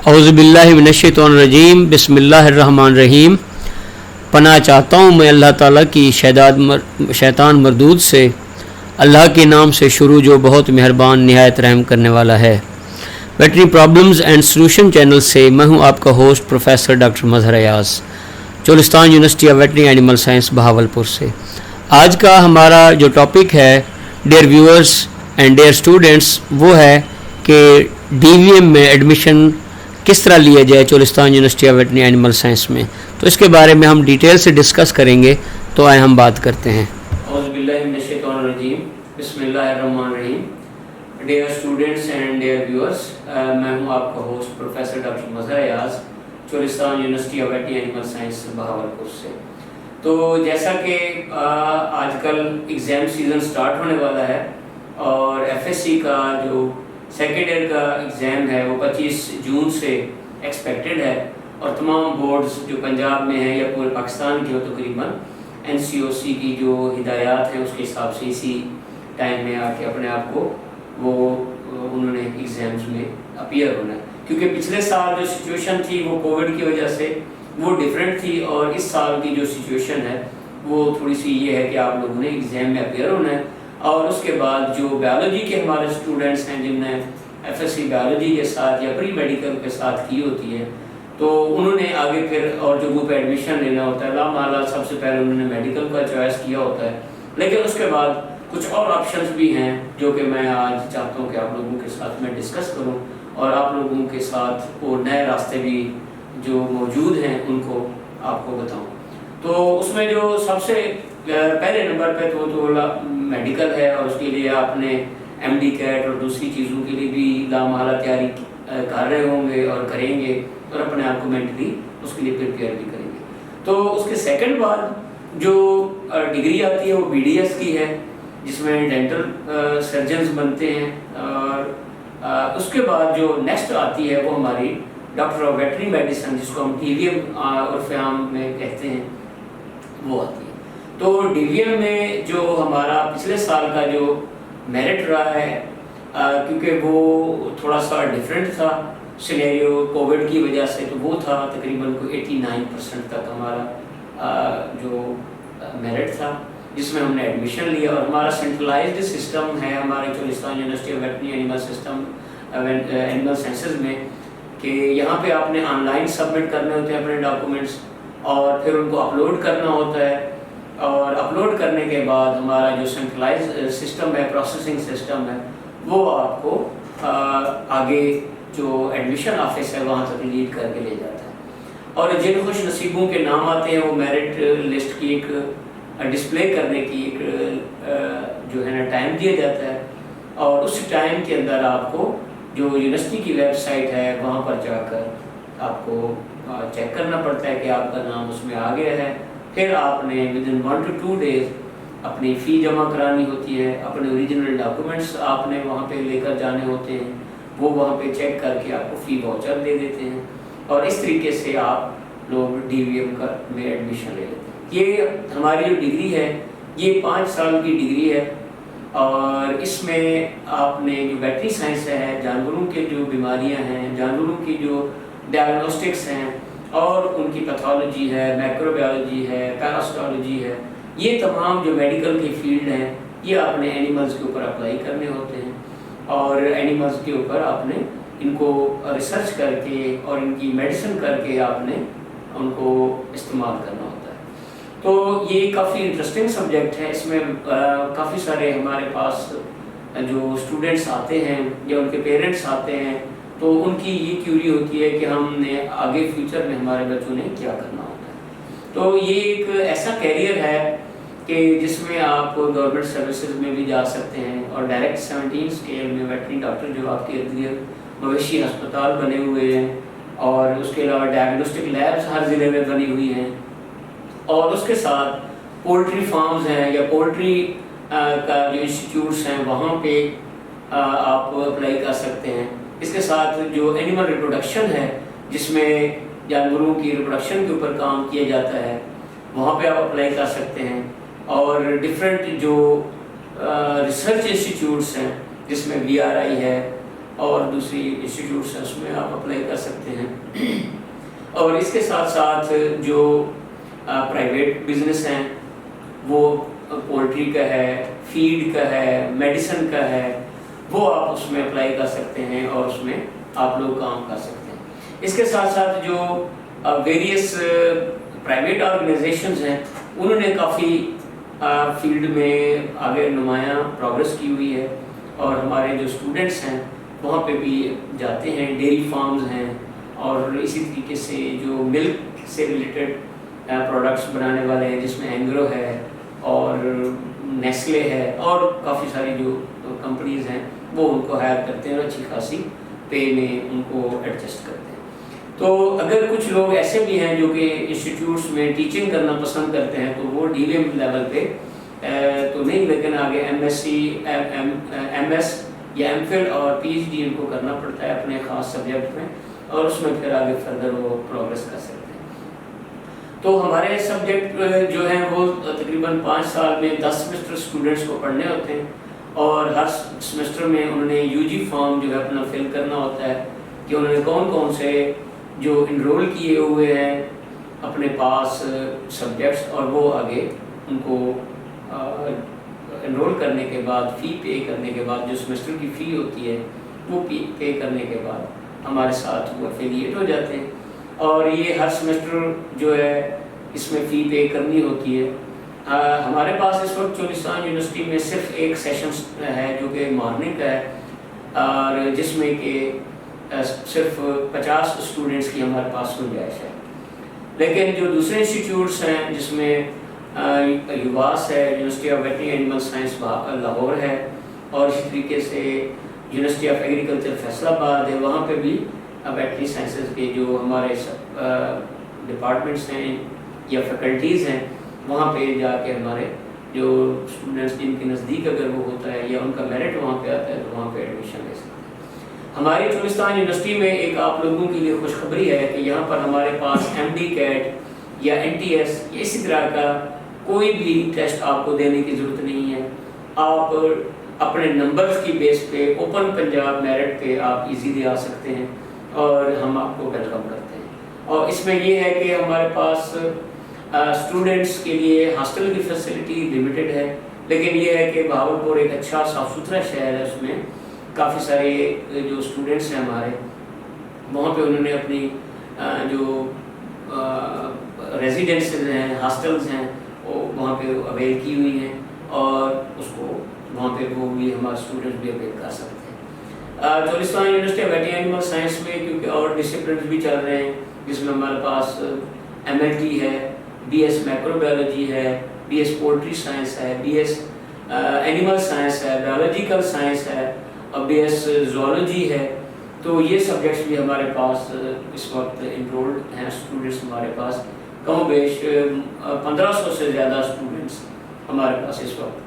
اعوذ باللہ من الشیطان الرجیم، بسم اللہ الرحمن الرحیم۔ پناہ چاہتا ہوں میں اللہ تعالیٰ کی شیطان مردود سے، اللہ کے نام سے شروع جو بہت مہربان نہایت رحم کرنے والا ہے۔ Veterinary problems and solution channel سے میں ہوں آپ کا host professor doctor Mazhar Ayaz, Cholistan university of veterinary animal science Bahawalpur سے۔ آج کا ہمارا جو ٹاپک ہے dear viewers and dear students, وہ ہے کہ ڈی وی ایم میں ایڈمیشن کس طرح لیا جائے Cholistan university of veterinary animal science میں۔ تو اس کے بارے میں ہم ڈیٹیل سے ڈسکس کریں گے، تو آئے ہم بات کرتے ہیں۔ اعوذ باللہ من الشیطان الرجیم، بسم اللہ الرحمن الرحیم۔ Dear students and dear viewers, میں ہوں آپ کا host professor doctor Mazhar Ayaz, Cholistan university of veterinary animal science Bahawalpur سے۔ تو جیسا کہ آج کل ایگزام سیزن سٹارٹ ہونے والا ہے اور ایف ایس سی کا جو سیکنڈ ایئر کا ایگزام ہے وہ 25 جون سے ایکسپیکٹڈ ہے، اور تمام بورڈز جو پنجاب میں ہیں یا پورے پاکستان کی ہو تقریباً این سی او سی کی جو ہدایات ہیں اس کے حساب سے اسی ٹائم میں آ کے اپنے آپ کو وہ انہوں نے ایگزامز میں اپیئر ہونا ہے، کیونکہ پچھلے سال جو سچویشن تھی وہ کووڈ کی وجہ سے وہ ڈفرینٹ تھی، اور اس سال کی جو سچویشن ہے وہ تھوڑی سی یہ ہے کہ آپ لوگوں نے ایگزام میں اپیئر ہونا ہے۔ اور اس کے بعد جو بیالوجی کے ہمارے اسٹوڈنٹس ہیں جن نے ایف ایس سی بیالوجی کے ساتھ یا پری میڈیکل کے ساتھ کی ہوتی ہے، تو انہوں نے آگے پھر اور جو گروپ ایڈمیشن لینا ہوتا ہے، لامالا سب سے پہلے انہوں نے میڈیکل کا چوائس کیا ہوتا ہے، لیکن اس کے بعد کچھ اور آپشنز بھی ہیں جو کہ میں آج چاہتا ہوں کہ آپ لوگوں کے ساتھ میں ڈسکس کروں، اور آپ لوگوں کے ساتھ وہ نئے راستے بھی جو موجود ہیں ان کو آپ کو بتاؤں۔ تو اس میں جو سب سے پہلے نمبر پہ تو میڈیکل ہے، اور اس کے لیے آپ نے ایم ڈی کیٹ اور دوسری چیزوں کے لیے بھی لامحالہ تیاری کر رہے ہوں گے اور کریں گے، اور اپنے آپ کو مینٹلی اس کے لیے پریپیئر بھی کریں گے۔ تو اس کے سیکنڈ بعد جو ڈگری آتی ہے وہ بی ڈی ایس کی ہے، جس میں ڈینٹل سرجنز بنتے ہیں، اور اس کے بعد جو نیکسٹ آتی ہے وہ ہماری ڈاکٹر آف ویٹرنری میڈیسن، جس کو ہم ڈی وی ایم عرف عام میں کہتے ہیں، وہ آتی ہے۔ تو ڈی وی ایم میں جو ہمارا پچھلے سال کا جو میرٹ رہا ہے، کیونکہ وہ تھوڑا سا ڈفرینٹ تھا سینیریو کووڈ کی وجہ سے، تو وہ تھا تقریباً 89% تک ہمارا جو میرٹ تھا، جس میں ہم نے ایڈمیشن لیا، اور ہمارا سینٹرلائزڈ سسٹم ہے ہمارے Cholistan university of veterinary animal system animal sciences میں، کہ یہاں پہ آپ نے آن لائن سبمٹ کرنے ہوتے ہیں اپنے ڈاکومنٹس، اور پھر ان کو اپلوڈ کرنا ہوتا ہے، اور اپلوڈ کرنے کے بعد ہمارا جو سینٹرلائز سسٹم ہے، پروسیسنگ سسٹم ہے، وہ آپ کو آگے جو ایڈمیشن آفس ہے وہاں تک لیڈ کر کے لے جاتا ہے، اور جن خوش نصیبوں کے نام آتے ہیں وہ میرٹ لسٹ کی ایک ڈسپلے کرنے کی ایک جو ہے نا ٹائم دیا جاتا ہے، اور اس ٹائم کے اندر آپ کو جو یونیورسٹی کی ویب سائٹ ہے وہاں پر جا کر آپ کو چیک کرنا پڑتا ہے کہ آپ کا نام اس میں آ گیا ہے۔ پھر آپ نے ودن 1 to 2 days اپنی فی جمع کرانی ہوتی ہے، اپنے اوریجنل ڈاکومنٹس آپ نے وہاں پہ لے کر جانے ہوتے ہیں، وہ وہاں پہ چیک کر کے آپ کو فی واؤچر دے دیتے ہیں، اور اس طریقے سے آپ لوگ ڈی وی ایم میں ایڈمیشن لے لیتے ہیں۔ یہ ہماری جو ڈگری ہے یہ 5 سال کی ڈگری ہے، اور اس میں آپ نے جو ویٹرنری سائنس ہے، جانوروں کے جو بیماریاں ہیں، جانوروں کی جو ڈائگنوسٹکس ہیں، اور ان کی پیتھولوجی ہے، مائکرو بایولوجی ہے، پیراسٹالوجی ہے، یہ تمام جو میڈیکل کی فیلڈ ہیں یہ آپ نے اینیملز کے اوپر اپلائی کرنے ہوتے ہیں، اور اینیملز کے اوپر آپ نے ان کو ریسرچ کر کے اور ان کی میڈیسن کر کے آپ نے ان کو استعمال کرنا ہوتا ہے۔ تو یہ کافی انٹرسٹنگ سبجیکٹ ہے، اس میں کافی سارے ہمارے پاس جو اسٹوڈنٹس آتے ہیں یا ان کے پیرنٹس آتے ہیں، تو ان کی یہ کیوری ہوتی ہے کہ ہم نے آگے فیوچر میں ہمارے بچوں نے کیا کرنا ہوتا ہے۔ تو یہ ایک ایسا کیریئر ہے کہ جس میں آپ گورنمنٹ سروسز میں بھی جا سکتے ہیں، اور ڈائریکٹ 17 اسکیل میں ویٹرنری ڈاکٹر جو آپ کے ارد گرد مویشی ہسپتال بنے ہوئے ہیں، اور اس کے علاوہ ڈائگنوسٹک لیبس ہر ضلع میں بنی ہوئی ہیں، اور اس کے ساتھ پولٹری فارمز ہیں یا پولٹری کا جو انسٹیٹیوٹس ہیں وہاں پہ آپ اپلائی کر سکتے ہیں۔ اس کے ساتھ جو اینیمل ریپروڈکشن ہے، جس میں جانوروں کی ریپروڈکشن کے اوپر کام کیا جاتا ہے، وہاں پہ آپ اپلائی کر سکتے ہیں، اور ڈفرینٹ جو ریسرچ انسٹیٹیوٹس ہیں جس میں وی آر آئی ہے، اور دوسری انسٹیٹیوٹس ہیں اس میں آپ اپلائی کر سکتے ہیں. اور اس کے ساتھ ساتھ جو پرائیویٹ بزنس ہیں وہ پولٹری کا ہے, فیڈ کا ہے, میڈیسن کا ہے, وہ آپ اس میں اپلائی کر سکتے ہیں اور اس میں آپ لوگ کام کر سکتے ہیں. اس کے ساتھ ساتھ جو ویریس پرائیویٹ آرگنائزیشنز ہیں انہوں نے کافی فیلڈ میں آگے نمایاں پروگرس کی ہوئی ہے, اور ہمارے جو اسٹوڈنٹس ہیں وہاں پہ بھی جاتے ہیں. ڈیری فارمز ہیں, اور اسی طریقے سے جو ملک سے ریلیٹڈ پروڈکٹس بنانے والے ہیں جس میں اینگرو ہے اور نیسلے ہے اور کافی ساری جو کمپنیز ہیں وہ ان کو ہائر کرتے ہیں اور اچھی خاصی پے میں ان کو ایڈجسٹ کرتے ہیں. تو اگر کچھ لوگ ایسے بھی ہیں جو کہ انسٹیٹیوٹس میں ٹیچنگ کرنا پسند کرتے ہیں تو وہ DVM لیول پہ تو نہیں, لیکن آگے MSc MS یا MPhil اور PhD ان کو کرنا پڑتا ہے اپنے خاص سبجیکٹ میں, اور اس میں پھر آگے فردر وہ پروگرس کر سکتے ہیں. تو ہمارے سبجیکٹ جو ہیں وہ تقریباً 5 سال میں 10 سیمسٹر اسٹوڈنٹس کو پڑھنے ہوتے ہیں, اور ہر سیمسٹر میں انہوں نے UG فارم جو ہے اپنا فل کرنا ہوتا ہے کہ انہوں نے کون کون سے جو انرول کیے ہوئے ہیں اپنے پاس سبجیکٹس, اور وہ آگے ان کو انرول کرنے کے بعد فی پے کرنے کے بعد جو سیمسٹر کی فی ہوتی ہے وہ پے کرنے کے بعد ہمارے ساتھ وہ افیلیٹ ہو جاتے ہیں. اور یہ ہر سیمسٹر جو ہے اس میں فی پے کرنی ہوتی ہے. ہمارے پاس اس وقت چولستان یونیورسٹی میں صرف ایک سیشن ہے جو کہ مارننگ کا ہے, اور جس میں کہ صرف 50 اسٹوڈنٹس کی ہمارے پاس گنجائش ہے. لیکن جو دوسرے انسٹیٹیوٹس ہیں جس میں یواس ہے, university of veterinary animal science Lahore ہے, اور اسی طریقے سے یونیورسٹی آف ایگریکلچر فیصل آباد ہے, وہاں پہ بھی ویٹرنری سائنسز کے جو ہمارے ڈپارٹمنٹس ہیں یا فیکلٹیز ہیں وہاں پہ جا کے ہمارے جو اسٹوڈنٹس جن کے نزدیک اگر وہ ہوتا ہے یا ان کا میرٹ وہاں پہ آتا ہے تو وہاں پہ ایڈمیشن لے سکتے ہیں. ہماری چولستان یونیورسٹی میں ایک آپ لوگوں کے لیے خوشخبری ہے کہ یہاں پر ہمارے پاس MD CAT یا NTS یا اسی طرح کا کوئی بھی ٹیسٹ آپ کو دینے کی ضرورت نہیں ہے. آپ اپنے نمبرز کی بیس پہ اوپن پنجاب میرٹ پہ آپ ایزیلی آ سکتے ہیں, اور ہم آپ کو ویلکم کرتے ہیں. اور اس میں یہ ہے کہ ہمارے پاس اسٹوڈنٹس کے لیے ہاسٹل کی فیسلٹی لمیٹڈ ہے, لیکن یہ ہے کہ بہاولپور ایک اچھا صاف ستھرا شہر ہے, اس میں کافی سارے جو اسٹوڈنٹس ہیں ہمارے وہاں پہ انہوں نے اپنی جو ریزیڈنسز ہیں, ہاسٹلز ہیں, وہ وہاں پہ اویل کی ہوئی ہیں, اور اس کو وہاں پہ وہ بھی ہمارے اسٹوڈنٹس بھی اویل کر سکتے ہیں. Cholistan university of veterinary animal science میں کیونکہ اور ڈسپلنز بھی چل رہے ہیں جس میں ہمارے پاس MLT ہے, BS مائکرو بایولوجی ہے, BS پولٹری سائنس ہے, BS اینیمل سائنس ہے, بایولوجیکل سائنس ہے, اور BS زوالوجی ہے. تو یہ سبجیکٹس بھی ہمارے پاس اس وقت انرولڈ ہیں اسٹوڈنٹس ہمارے پاس. کم و بیش 1500 سے زیادہ اسٹوڈنٹس ہمارے پاس اس وقت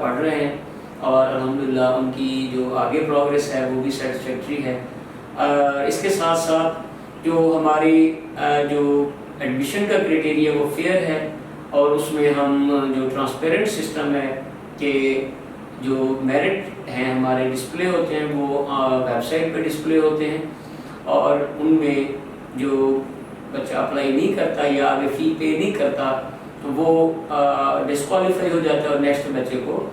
پڑھ رہے ہیں, اور الحمدللہ ان کی جو آگے پروگرس ہے وہ بھی سیٹسفیکٹری ہے. اس کے ساتھ ساتھ جو ہماری جو ایڈمیشن کا کرائٹیریا وہ فیئر ہے, اور اس میں ہم جو ٹرانسپیرنٹ سسٹم ہے کہ جو میرٹ ہیں ہمارے ڈسپلے ہوتے ہیں وہ ویب سائٹ پہ ڈسپلے ہوتے ہیں, اور ان میں جو بچہ اپلائی نہیں کرتا یا آگے فی پے نہیں کرتا تو وہ ڈسکوالیفائی ہو جاتا ہے, اور نیکسٹ بچے کو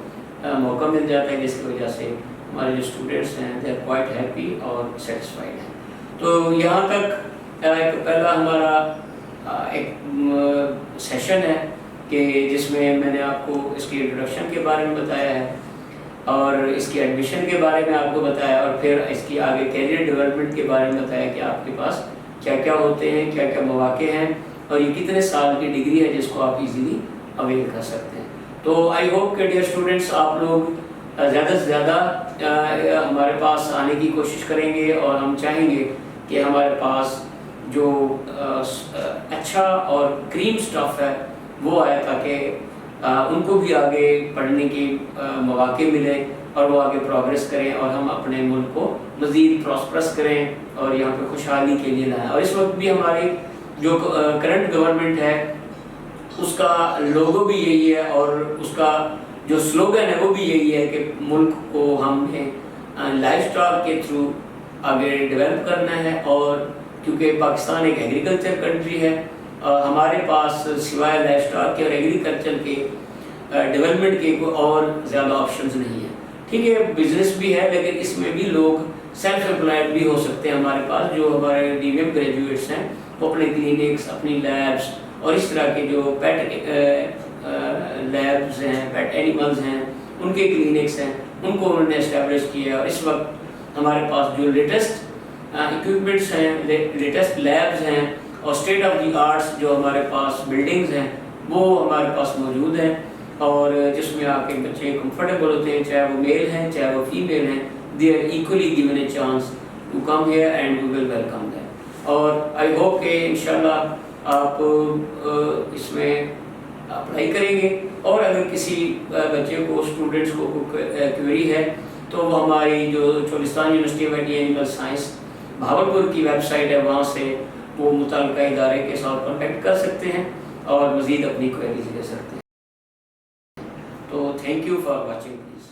موقع مل جاتا ہے, جس کی وجہ سے ہمارے جو اسٹوڈنٹس ہیں دے آر کوائٹ ہیپی اور سیٹسفائیڈ ہیں. تو یہاں تک ایک پہلا ہمارا ایک سیشن ہے کہ جس میں میں نے آپ کو اس کی انٹروڈکشن کے بارے میں بتایا ہے, اور اس کی ایڈمیشن کے بارے میں آپ کو بتایا, اور پھر اس کی آگے کیریئر ڈیولپمنٹ کے بارے میں بتایا کہ آپ کے پاس کیا کیا ہوتے ہیں, کیا کیا مواقع ہیں, اور یہ کتنے سال کی ڈگری ہے جس کو آپ ایزیلی اویل کر سکتے ہیں. تو آئی ہوپ کہ ڈیئر اسٹوڈنٹس آپ لوگ زیادہ سے زیادہ ہمارے پاس آنے کی کوشش کریں گے, اور ہم چاہیں گے کہ ہمارے پاس جو اچھا اور کریم سٹف ہے وہ آئے, تاکہ ان کو بھی آگے پڑھنے کی مواقع ملے اور وہ آگے پروگرس کریں, اور ہم اپنے ملک کو مزید پراسپرس کریں اور یہاں پہ خوشحالی کے لیے لائیں. اور اس وقت بھی ہماری جو کرنٹ گورنمنٹ ہے اس کا لوگو بھی یہی ہے, اور اس کا جو سلوگن ہے وہ بھی یہی ہے کہ ملک کو ہم نے لائف اسٹاک کے تھرو آگے ڈیولپ کرنا ہے، اور کیونکہ پاکستان ایک ایگریکلچر کنٹری ہے، ہمارے پاس سوائے لائف اسٹاک کے اور ایگریکلچر کے ڈیولپمنٹ کے کوئی اور زیادہ آپشنز نہیں ہیں۔ ٹھیک ہے، بزنس بھی ہے لیکن اس میں بھی لوگ سیلف امپلائڈ بھی ہو سکتے ہیں۔ ہمارے پاس جو ہمارے ڈی وی ایم گریجویٹس ہیں وہ اپنے کلینکس، اپنی لیبس اور اس طرح کے جو پیٹ لیبس ہیں، پیٹ اینیملز ہیں، ان کے کلینکس ہیں، ان کو انہوں نے اسٹیبلش کیا، اور اس وقت ہمارے پاس جو لیٹسٹ اکوپمنٹس ہیں، لیٹسٹ لیبز ہیں اور اسٹیٹ آف دی آرٹس جو ہمارے پاس بلڈنگز ہیں وہ ہمارے پاس موجود ہیں، اور جس میں آ کے بچے کمفرٹیبل ہوتے ہیں، چاہے وہ میل ہیں چاہے وہ فیمیل ہیں، they are equally given a chance to come here and we will welcome them۔ اور آئی ہوپ کہ انشاءاللہ آپ اس میں اپلائی کریں گے، اور اگر کسی بچے کو، اسٹوڈنٹس کو کوئری ہے تو وہ ہماری جو Cholistan university of veterinary animal science Bahawalpur کی ویب سائٹ ہے، وہاں سے وہ متعلقہ ادارے کے ساتھ کانٹیکٹ کر سکتے ہیں اور مزید اپنی کوئریز لے سکتے ہیں۔ تو thank you for watching please.